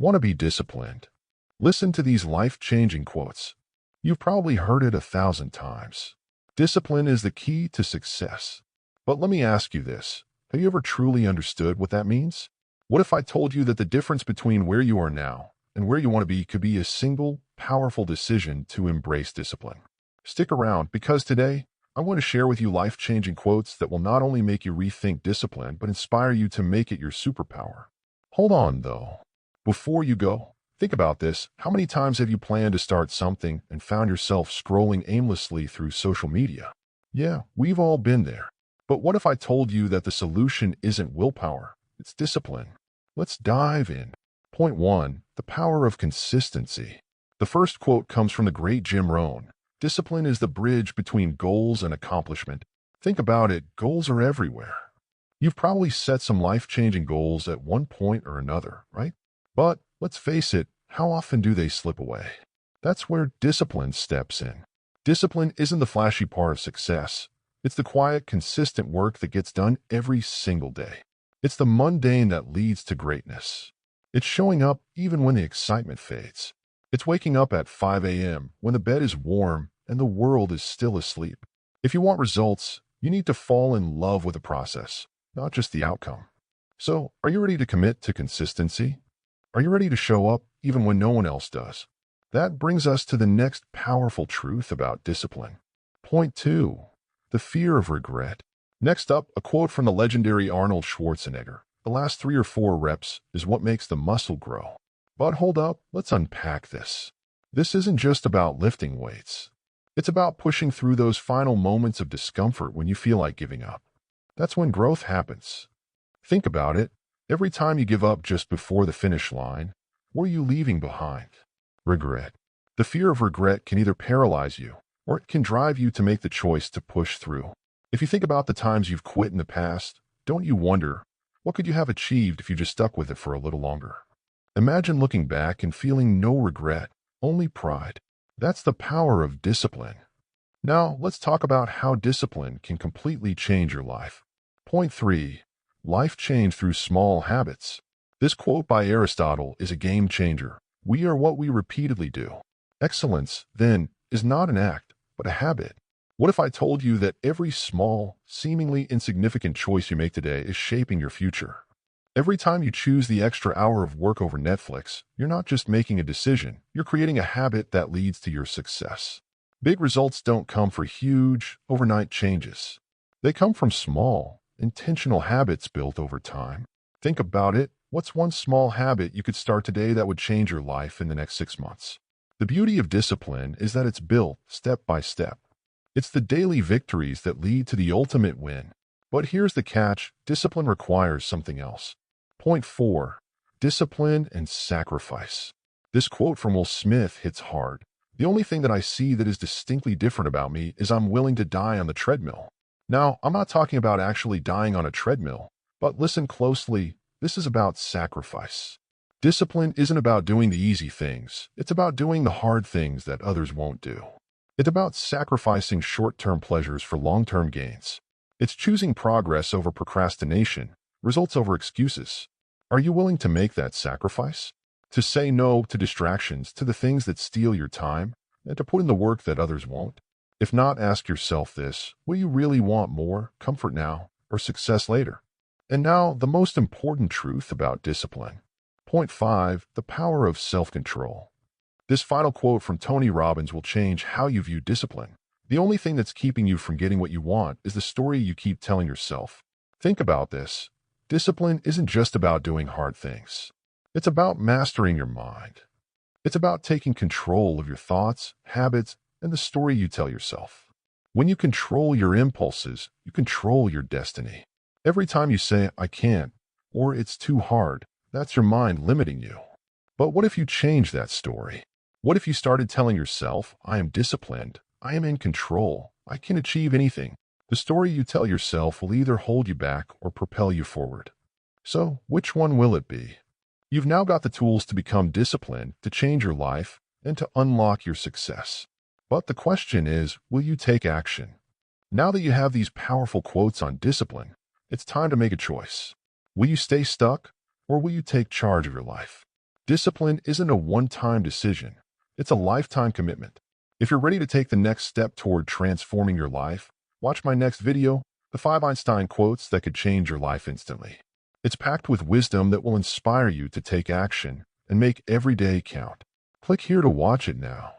Want to be disciplined? Listen to these life-changing quotes. You've probably heard it 1,000 times. Discipline is the key to success. But let me ask you this. Have you ever truly understood what that means? What if I told you that the difference between where you are now and where you want to be could be a single, powerful decision to embrace discipline? Stick around because today, I want to share with you life-changing quotes that will not only make you rethink discipline, but inspire you to make it your superpower. Hold on, though. Before you go, think about this. How many times have you planned to start something and found yourself scrolling aimlessly through social media? Yeah, we've all been there. But what if I told you that the solution isn't willpower, it's discipline? Let's dive in. Point 1. The power of consistency. The first quote comes from the great Jim Rohn. Discipline is the bridge between goals and accomplishment. Think about it, goals are everywhere. You've probably set some life-changing goals at one point or another, right? But let's face it, how often do they slip away? That's where discipline steps in. Discipline isn't the flashy part of success. It's the quiet, consistent work that gets done every single day. It's the mundane that leads to greatness. It's showing up even when the excitement fades. It's waking up at 5 a.m. when the bed is warm and the world is still asleep. If you want results, you need to fall in love with the process, not just the outcome. So, are you ready to commit to consistency? Are you ready to show up even when no one else does? That brings us to the next powerful truth about discipline. Point 2. The fear of regret. Next up, a quote from the legendary Arnold Schwarzenegger. The last 3 or 4 reps is what makes the muscle grow. But hold up, let's unpack this. This isn't just about lifting weights. It's about pushing through those final moments of discomfort when you feel like giving up. That's when growth happens. Think about it. Every time you give up just before the finish line, what are you leaving behind? Regret. The fear of regret can either paralyze you, or it can drive you to make the choice to push through. If you think about the times you've quit in the past, don't you wonder, what could you have achieved if you just stuck with it for a little longer? Imagine looking back and feeling no regret, only pride. That's the power of discipline. Now, let's talk about how discipline can completely change your life. Point 3. Life change through small habits. This quote by Aristotle is a game changer. We are what we repeatedly do. Excellence, then, is not an act, but a habit. What if I told you that every small, seemingly insignificant choice you make today is shaping your future? Every time you choose the extra hour of work over Netflix, you're not just making a decision, you're creating a habit that leads to your success. Big results don't come for huge, overnight changes. They come from small, intentional habits built over time. Think about it. What's one small habit you could start today that would change your life in the next 6 months? The beauty of discipline is that it's built step by step. It's the daily victories that lead to the ultimate win. But here's the catch. Discipline requires something else. Point 4. Discipline and sacrifice. This quote from Will Smith hits hard. The only thing that I see that is distinctly different about me is I'm willing to die on the treadmill. Now, I'm not talking about actually dying on a treadmill, but listen closely. This is about sacrifice. Discipline isn't about doing the easy things. It's about doing the hard things that others won't do. It's about sacrificing short-term pleasures for long-term gains. It's choosing progress over procrastination, results over excuses. Are you willing to make that sacrifice? To say no to distractions, to the things that steal your time, and to put in the work that others won't? If not, ask yourself this: will you really want more comfort now or success later? And now, the most important truth about discipline. Point 5. The power of self-control. This final quote from Tony Robbins will change how you view discipline. The only thing that's keeping you from getting what you want is the story you keep telling yourself. Think about this. Discipline isn't just about doing hard things. It's about mastering your mind. It's about taking control of your thoughts, habits, and the story you tell yourself. When you control your impulses, you control your destiny. Every time you say, "I can't," or "it's too hard," that's your mind limiting you. But what if you change that story? What if you started telling yourself, "I am disciplined, I am in control, I can achieve anything"? The story you tell yourself will either hold you back or propel you forward. So, which one will it be? You've now got the tools to become disciplined, to change your life, and to unlock your success. But the question is, will you take action? Now that you have these powerful quotes on discipline, it's time to make a choice. Will you stay stuck, or will you take charge of your life? Discipline isn't a one-time decision. It's a lifetime commitment. If you're ready to take the next step toward transforming your life, watch my next video, The 5 Einstein Quotes That Could Change Your Life Instantly. It's packed with wisdom that will inspire you to take action and make every day count. Click here to watch it now.